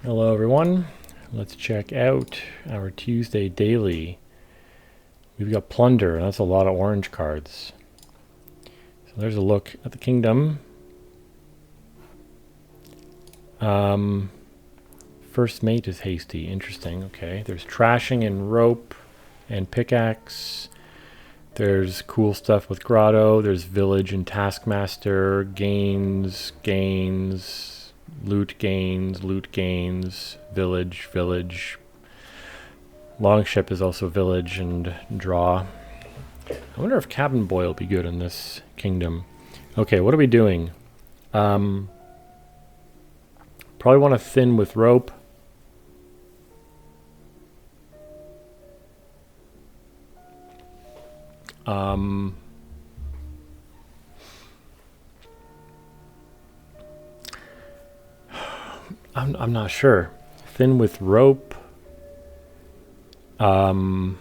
Hello everyone, let's check out our Tuesday daily. We've got Plunder, and that's a lot of orange cards. So there's a look at the kingdom. First mate is hasty, interesting, okay. There's trashing and rope and pickaxe. There's cool stuff with grotto. There's village and taskmaster, gains, loot gains, village. Longship is also village and draw. I wonder if cabin boy will be good in this kingdom. Okay, what are we doing? Probably want to thin with rope. I'm not sure. Thin with rope. Well,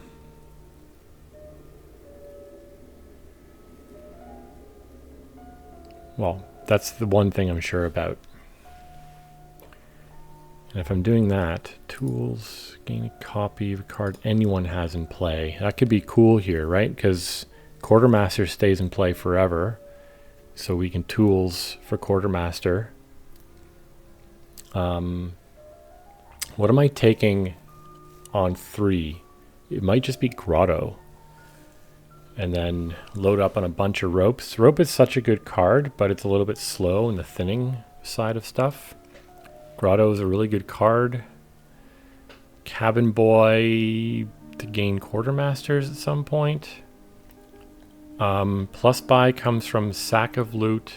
that's the one thing I'm sure about. And if I'm doing that, tools, gain a copy of a card anyone has in play. That could be cool here, right? Because Quartermaster stays in play forever. So we can tools for Quartermaster. What am I taking on 3? It might just be Grotto. And then load up on a bunch of ropes. Rope is such a good card, but it's a little bit slow in the thinning side of stuff. Grotto is a really good card. Cabin Boy to gain Quartermasters at some point. Plus buy comes from Sack of Loot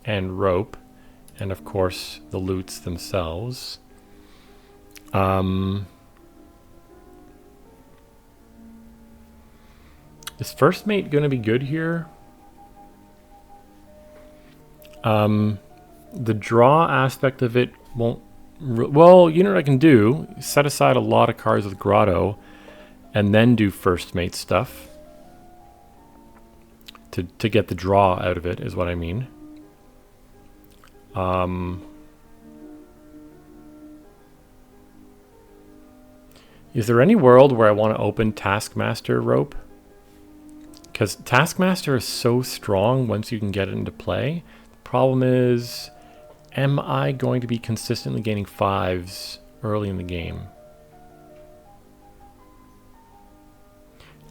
and Rope. And of course, the loots themselves. Is First Mate going to be good here? The draw aspect of it won't... Well, you know what I can do? Set aside a lot of cards with Grotto and then do First Mate stuff. To get the draw out of it is what I mean. Is there any world where I want to open Taskmaster Rope? Because Taskmaster is so strong once you can get it into play. The problem is, am I going to be consistently gaining 5s early in the game?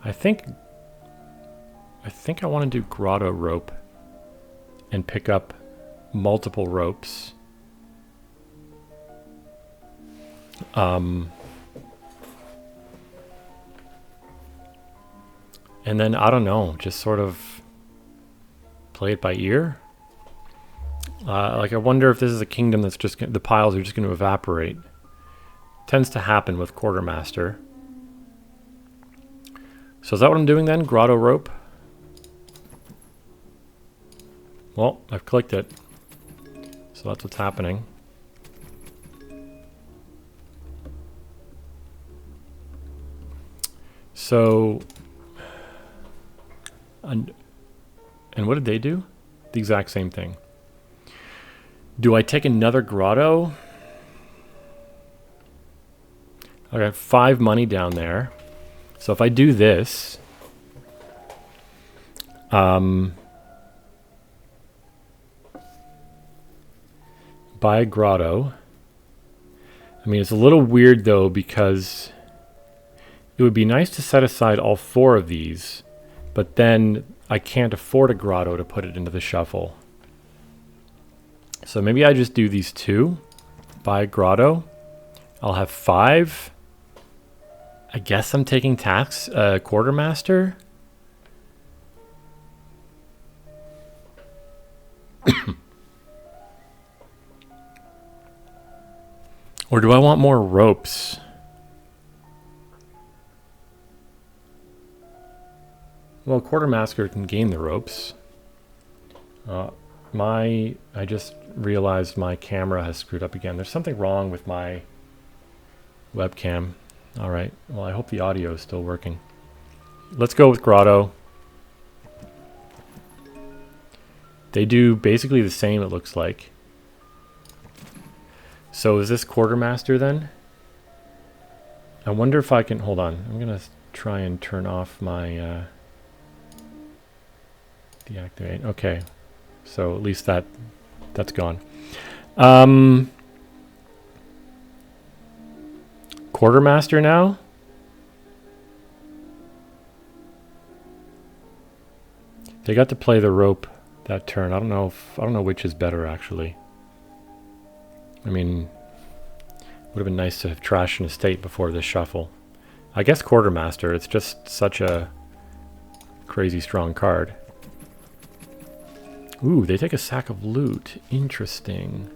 I think I want to do Grotto Rope and pick up multiple ropes. And then, I don't know, just sort of play it by ear. Like, I wonder if this is a kingdom that's just... the piles are just going to evaporate. Tends to happen with Quartermaster. So is that what I'm doing then? Grotto Rope? Well, I've clicked it. So that's what's happening. So... And what did they do? The exact same thing. Do I take another Grotto? I got 5 money down there. So if I do this... buy a Grotto. I mean, it's a little weird though, because it would be nice to set aside all 4 of these, but then I can't afford a Grotto to put it into the shuffle. So maybe I just do these 2. Buy a Grotto. I'll have 5. I guess I'm taking Quartermaster. Or do I want more ropes? Well, Quartermaster can gain the ropes. I just realized my camera has screwed up again. There's something wrong with my webcam. All right. Well, I hope the audio is still working. Let's go with Grotto. They do basically the same, it looks like. So is this quartermaster then? I wonder if I can, hold on. I'm gonna try and turn off my deactivate. Okay. So at least that's gone. Quartermaster now? They got to play the rope that turn. I don't know which is better actually. I mean, would have been nice to have trashed an estate before this shuffle. I guess quartermaster, it's just such a crazy strong card. Ooh, they take a sack of loot. Interesting.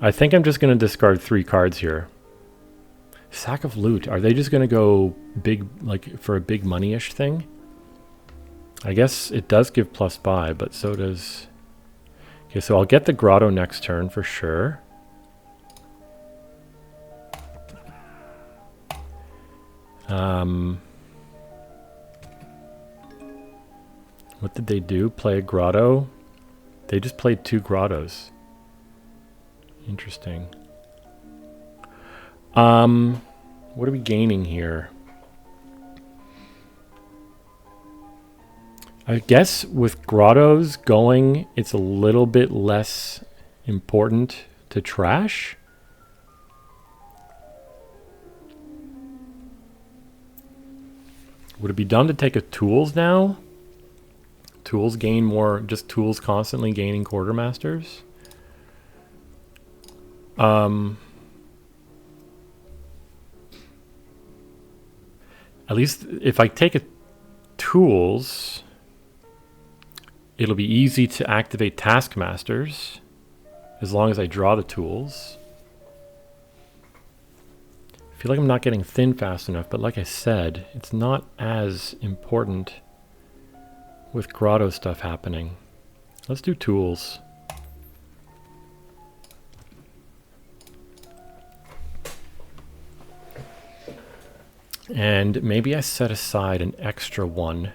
I think I'm just going to discard 3 cards here. Sack of loot. Are they just going to go big, like for a big money-ish thing? I guess it does give plus buy, but so does... Okay, so I'll get the grotto next turn for sure. What did they do? Play a grotto? They just played 2 grottos. Interesting. What are we gaining here? I guess with grottos going, it's a little bit less important to trash. Would it be dumb to take a tools now? Tools gain more, just tools constantly gaining quartermasters. At least if I take a tools, it'll be easy to activate taskmasters as long as I draw the tools. I feel like I'm not getting thin fast enough, but like I said, it's not as important with grotto stuff happening. Let's do tools. And maybe I set aside an extra one.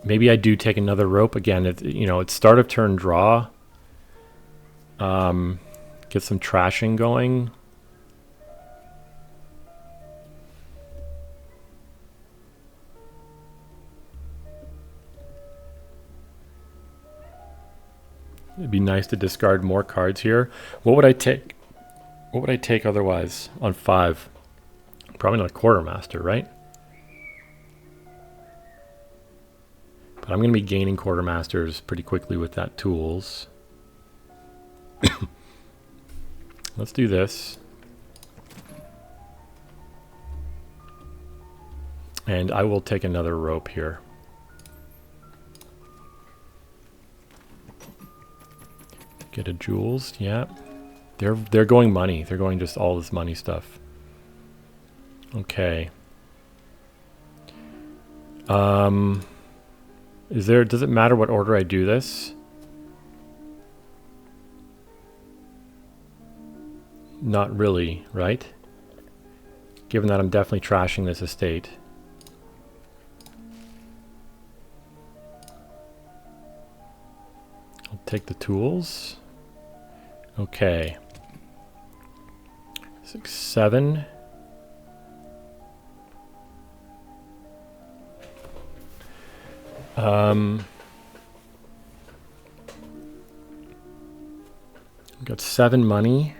Maybe I do take another rope again. You know, it's start of turn draw. Get some trashing going. It'd be nice to discard more cards here. What would I take? What would I take otherwise on 5? Probably not a quartermaster, right? But I'm going to be gaining quartermasters pretty quickly with that tools. Let's do this. And I will take another rope here. Get a jewels, yeah. They're going money. They're going just all this money stuff. Okay. Does it matter what order I do this? Not really, right? Given that I'm definitely trashing this estate. I'll take the tools. Okay. 6, 7. Got 7 money.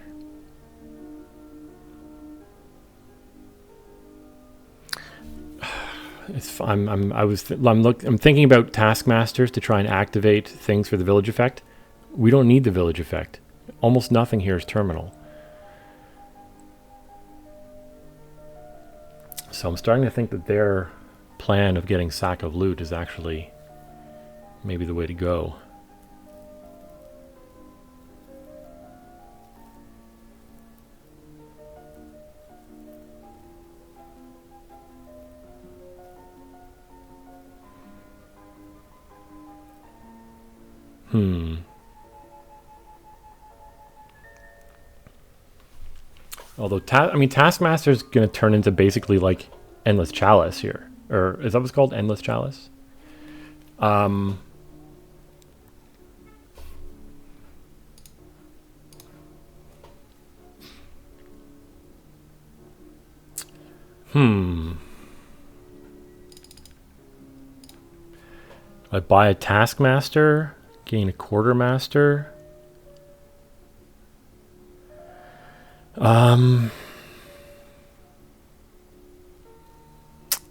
I'm thinking about taskmasters to try and activate things for the village effect. We don't need the village effect. Almost nothing here is terminal. So I'm starting to think that their plan of getting sack of loot is actually maybe the way to go. Although, Taskmaster is going to turn into basically like Endless Chalice here. Or is that what's called? Endless Chalice? Hmm. I buy a taskmaster, gain a quartermaster.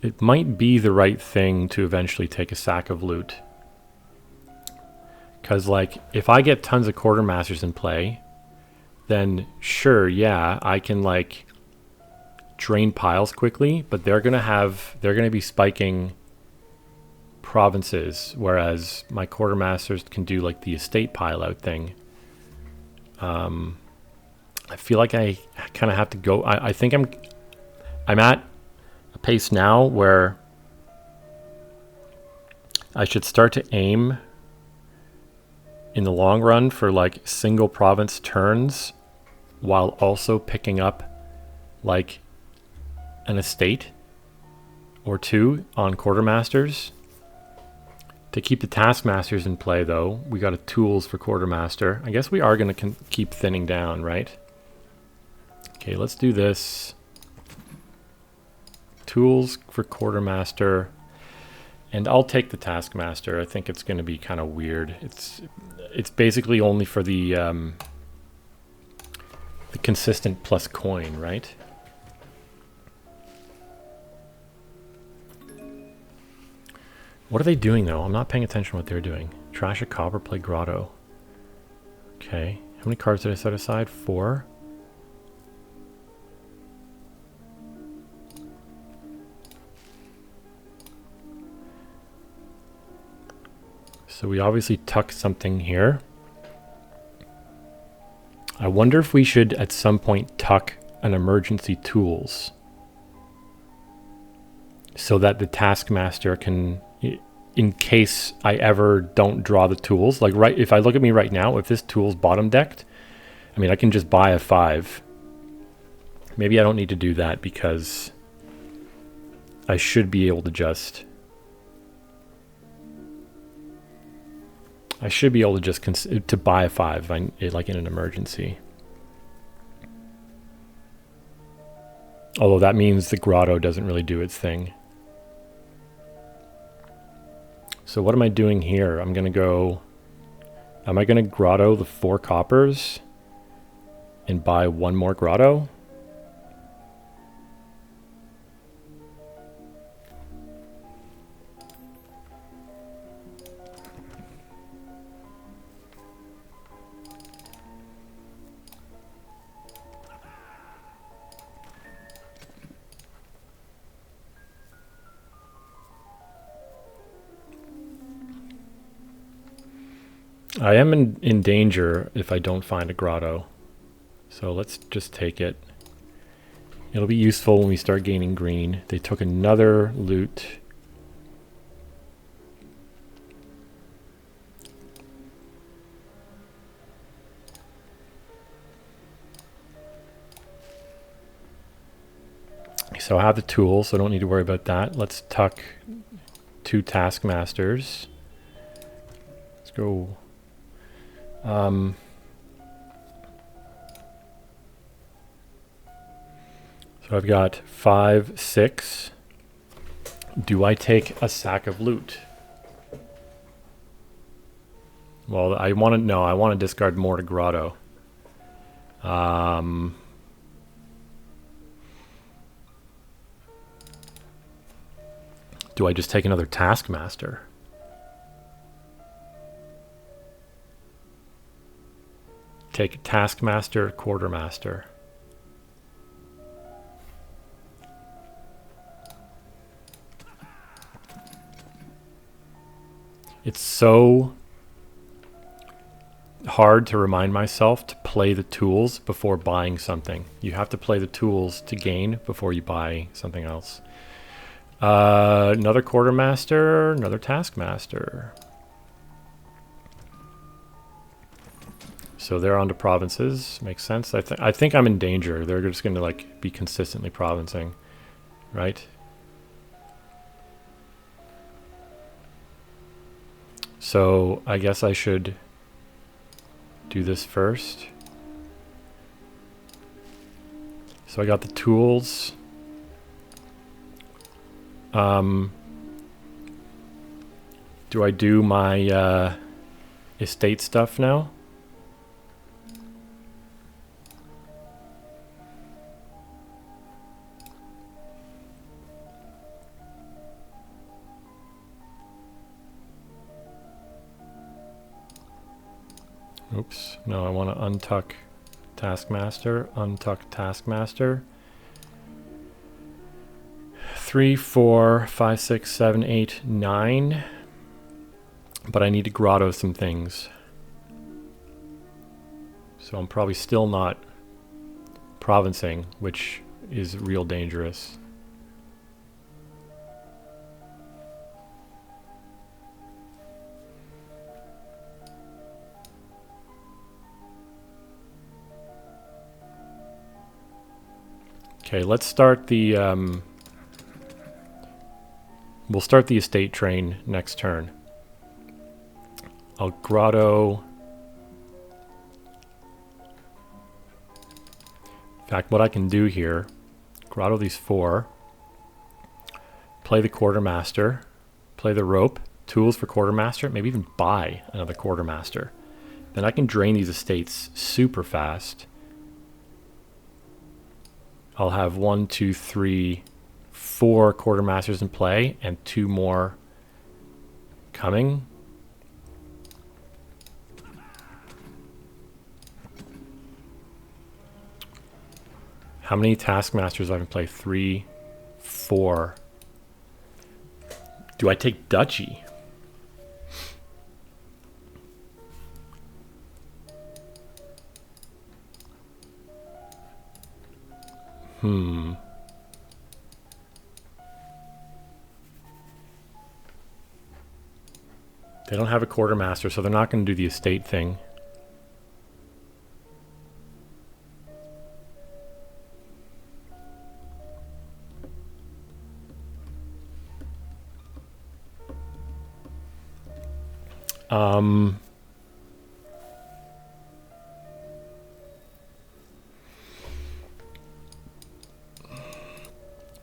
It might be the right thing to eventually take a sack of loot. Because, like, if I get tons of quartermasters in play, then sure, yeah, I can, like, drain piles quickly, but they're going to be spiking provinces, whereas my quartermasters can do, like, the estate pile out thing. I feel like I kind of have to go. I think I'm at a pace now where I should start to aim in the long run for like single province turns while also picking up like an estate or two on quartermasters. To keep the taskmasters in play though, we got a tools for quartermaster. I guess we are going to keep thinning down, right? Okay, let's do this. Tools for quartermaster. And I'll take the taskmaster. I think it's going to be kind of weird. It's basically only for the consistent plus coin, right? What are they doing though? I'm not paying attention to what they're doing. Trash a copper, play grotto. Okay. How many cards did I set aside? 4. So we obviously tuck something here. I wonder if we should at some point tuck an emergency tools so that the taskmaster can, in case I ever don't draw the tools, like right, if I look at me right now, if this tool's bottom decked, I mean, I can just buy a 5. Maybe I don't need to do that because I should be able to just, to buy a 5 like in an emergency. Although that means the grotto doesn't really do its thing. So what am I doing here? I'm going to go... Am I going to grotto the 4 coppers and buy 1 more grotto? I am in danger if I don't find a grotto. So let's just take it. It'll be useful when we start gaining green. They took another loot. So I have the tools, so I don't need to worry about that. Let's tuck 2 taskmasters. Let's go. So I've got 5, 6. Do I take a sack of loot? Well, I want to discard more to grotto. Do I just take another taskmaster? Take taskmaster, quartermaster. It's so hard to remind myself to play the tools before buying something. You have to play the tools to gain before you buy something else. Another quartermaster, another taskmaster. So they're on to provinces. Makes sense. I think I'm in danger. They're just going to like be consistently provincing, right? So I guess I should do this first. So I got the tools. Do I do my estate stuff now? Oops, no, I want to untuck Taskmaster, untuck Taskmaster. 3, 4, 5, 6, 7, 8, 9. But I need to grotto some things. So I'm probably still not provincing, which is real dangerous. Okay, let's start the we'll start the estate train next turn. I'll grotto. In fact, what I can do here, grotto these 4, play the quartermaster, play the rope, tools for quartermaster, maybe even buy another quartermaster. Then I can drain these estates super fast. I'll have 1, 2, 3, 4 quartermasters in play and 2 more coming. How many taskmasters do I can play? 3, 4. Do I take duchy? They don't have a quartermaster, so they're not going to do the estate thing.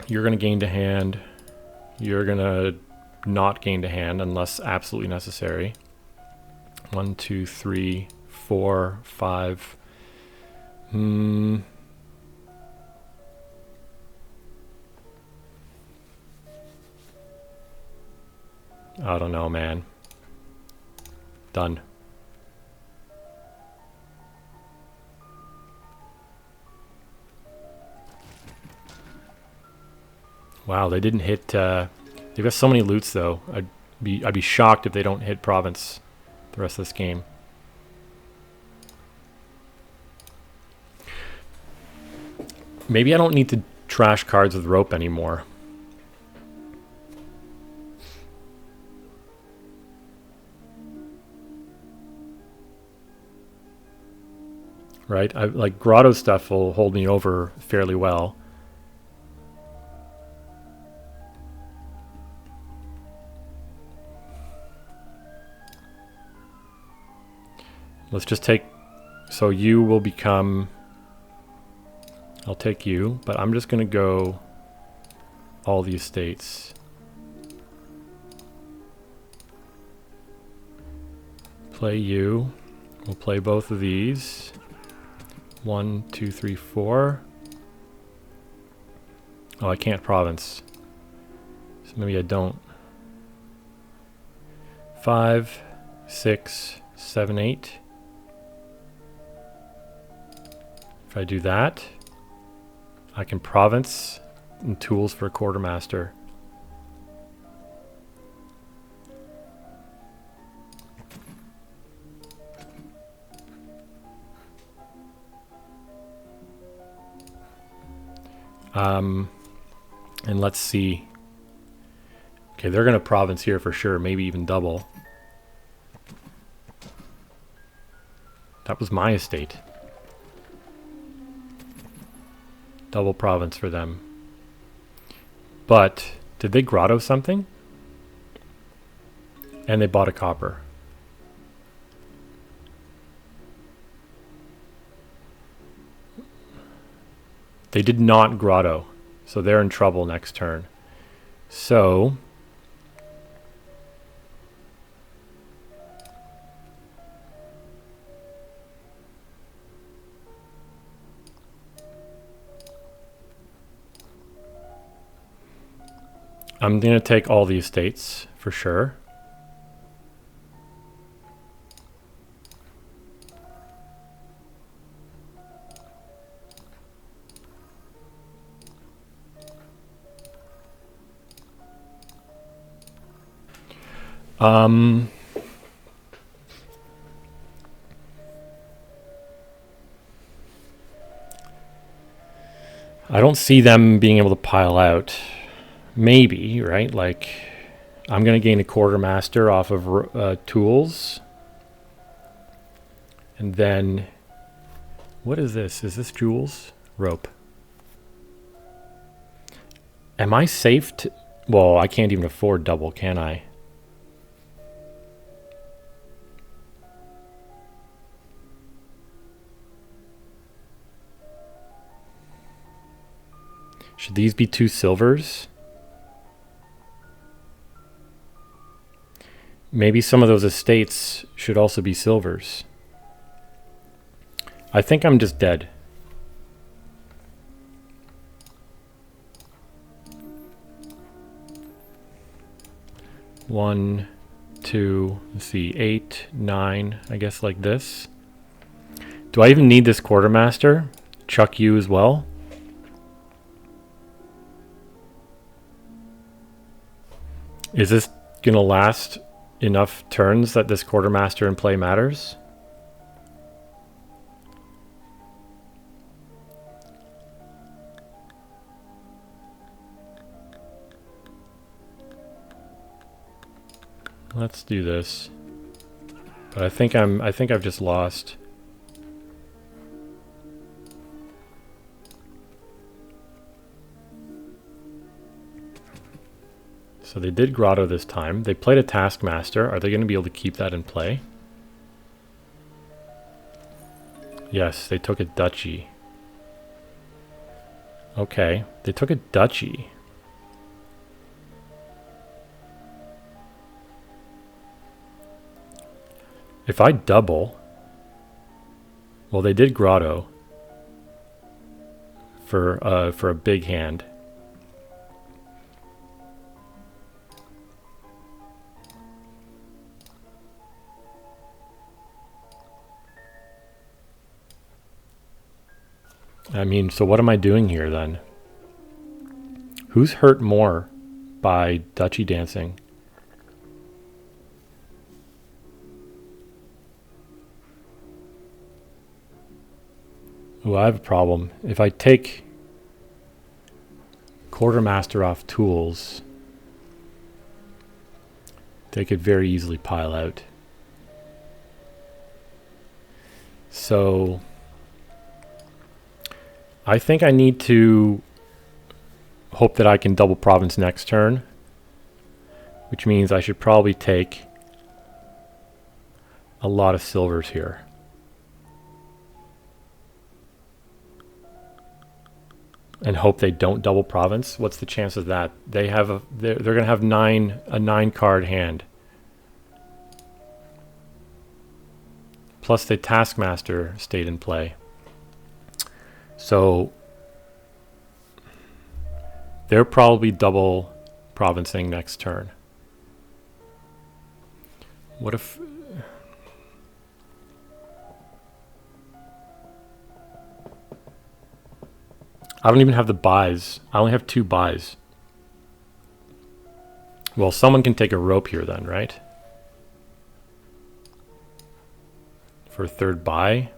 You're going to gain to hand. You're going to not gain to hand unless absolutely necessary. 1, 2, 3, 4, 5. I don't know, man. Done. Wow, they didn't hit. They've got so many loots, though. I'd be shocked if they don't hit province the rest of this game. Maybe I don't need to trash cards with rope anymore. Right? Like grotto stuff will hold me over fairly well. Let's just take, so you will become, I'll take you, but I'm just going to go all the estates. Play you. We'll play both of these. 1, 2, 3, 4. Oh, I can't province. So maybe I don't. 5, 6, 7, 8. If I do that, I can province and tools for a quartermaster. And let's see. Okay, they're going to province here for sure, maybe even double. That was my estate. Double province for them. But did they grotto something? And they bought a copper. They did not grotto, so they're in trouble next turn. So I'm going to take all the estates for sure. I don't see them being able to pile out. Maybe, right? Like, I'm going to gain a quartermaster off of tools. And then, what is this? Is this jewels? Rope. Am I safe to... Well, I can't even afford double, can I? Should these be 2 silvers? Maybe some of those estates should also be silvers. I think I'm just dead. One, two, let's see, 8, 9, I guess like this. Do I even need this quartermaster? Chuck you as well? Is this gonna last enough turns that this quartermaster in play matters? Let's do this. But I think I've just lost. So they did Grotto this time. They played a Taskmaster. Are they going to be able to keep that in play? Yes, they took a Duchy. Okay, they took a Duchy. If I double... Well, they did Grotto for a big hand. I mean, so what am I doing here then? Who's hurt more by Duchy dancing? Oh, I have a problem. If I take quartermaster off tools, they could very easily pile out. So I think I need to hope that I can double province next turn, which means I should probably take a lot of silvers here. And hope they don't double province. What's the chance of that? They have they're going to have a 9 card hand. Plus the Taskmaster stayed in play. So they're probably double provincing next turn. What if... I don't even have the buys. I only have 2 buys. Well, someone can take a rope here then, right? For a 3rd buy.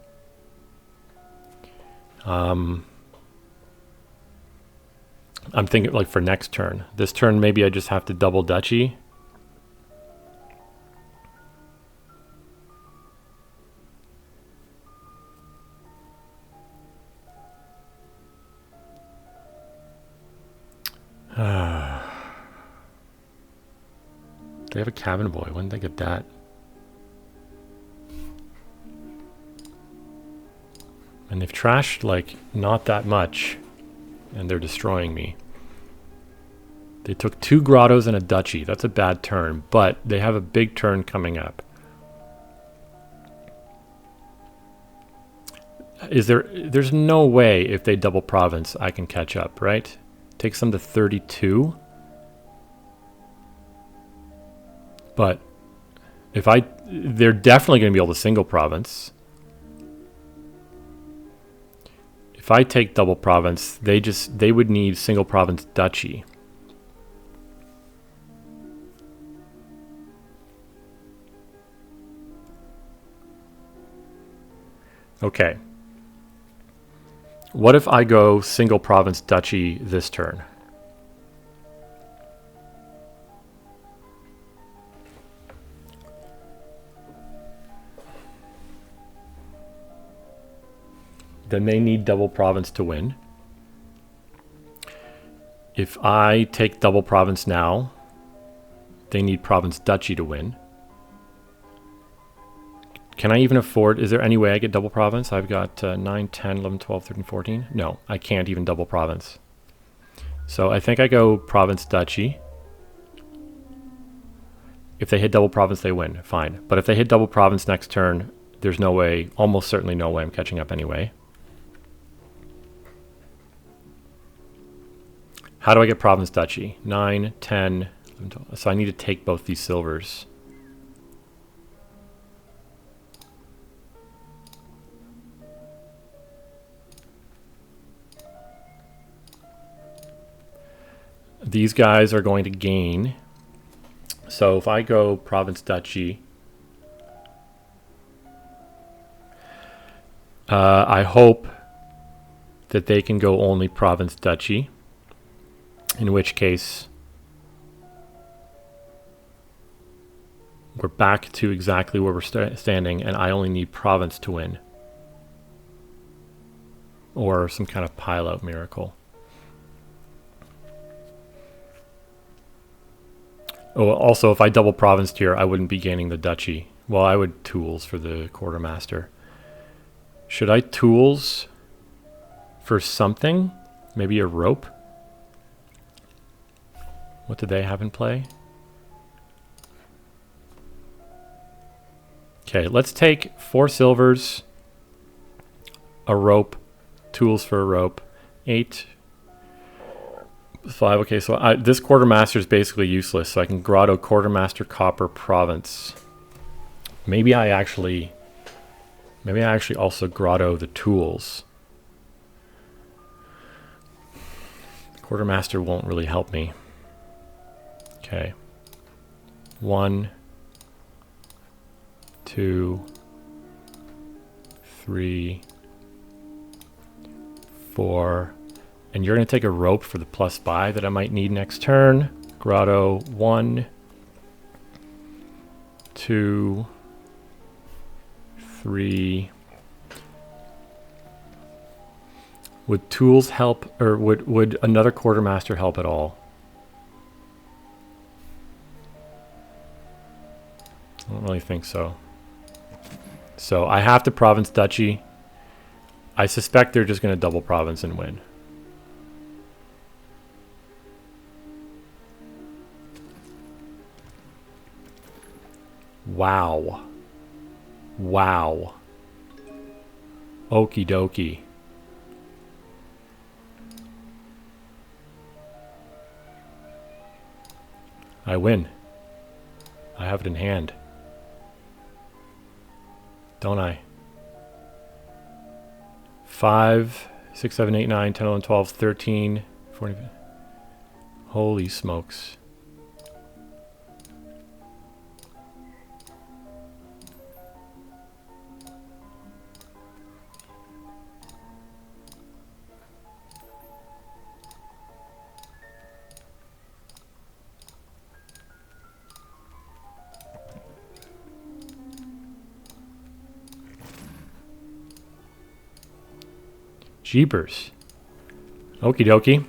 I'm thinking like for next turn. This turn maybe I just have to double Duchy. They have a cabin boy. When did they get that? And they've trashed like not that much, and they're destroying me. They took 2 grottos and a duchy. That's a bad turn, but they have a big turn coming up. There's no way if they double province I can catch up, right? Takes them to 32. But they're definitely going to be able to single province. If I take double province, they would need single province duchy. Okay. What if I go single province duchy this turn? Then they need double province to win. If I take double province now, they need province duchy to win. Can I even afford, is there any way I get double province? I've got 9, 10, 11, 12, 13, 14. No, I can't even double province. So I think I go province duchy. If they hit double province, they win. Fine. But if they hit double province next turn, there's no way, almost certainly no way I'm catching up anyway. How do I get province duchy? 9, 10, 11, 12. So I need to take both these silvers. These guys are going to gain. So if I go province duchy, I hope that they can go only province duchy, in which case we're back to exactly where we're standing, and I only need province to win, or some kind of pile-out miracle. Oh, also, if I double provinced here, I wouldn't be gaining the duchy. Well, I would tools for the quartermaster. Should I tools for something? Maybe a rope? What do they have in play? Okay, let's take 4 silvers, a rope, tools for a rope, 8, 5. Okay, so this quartermaster is basically useless, so I can grotto quartermaster copper province. Maybe I actually also grotto the tools. Quartermaster won't really help me. Okay. 1, 2, 3, 4. And you're going to take a rope for the plus buy that I might need next turn. Grotto 1, 2, 3. Would tools help, or would another quartermaster help at all? I don't really think so. So I have to province duchy. I suspect they're just going to double province and win. Wow. Wow. Okie dokie. I win. I have it in hand. Don't I? 5, 6, 7, 8, 9, 10, 11, 12, 13, 14. Holy smokes. Jeepers. Okie dokie.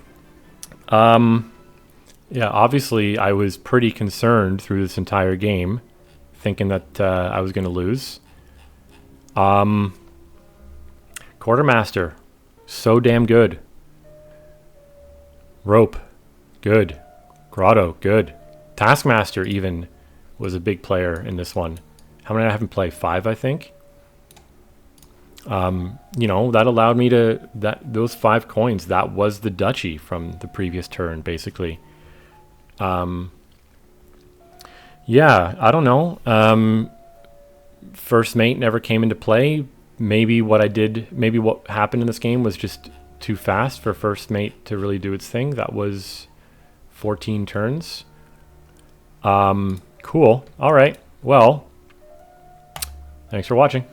Yeah, obviously I was pretty concerned through this entire game, thinking that I was going to lose. Quartermaster, so damn good. Rope, good. Grotto, good. Taskmaster even was a big player in this one. How many did I have him play? 5, I think. You know, that allowed me to, those 5 coins, that was the duchy from the previous turn, basically. Yeah, I don't know. First mate never came into play. Maybe what happened in this game was just too fast for first mate to really do its thing. That was 14 turns. Cool. All right. Well, thanks for watching.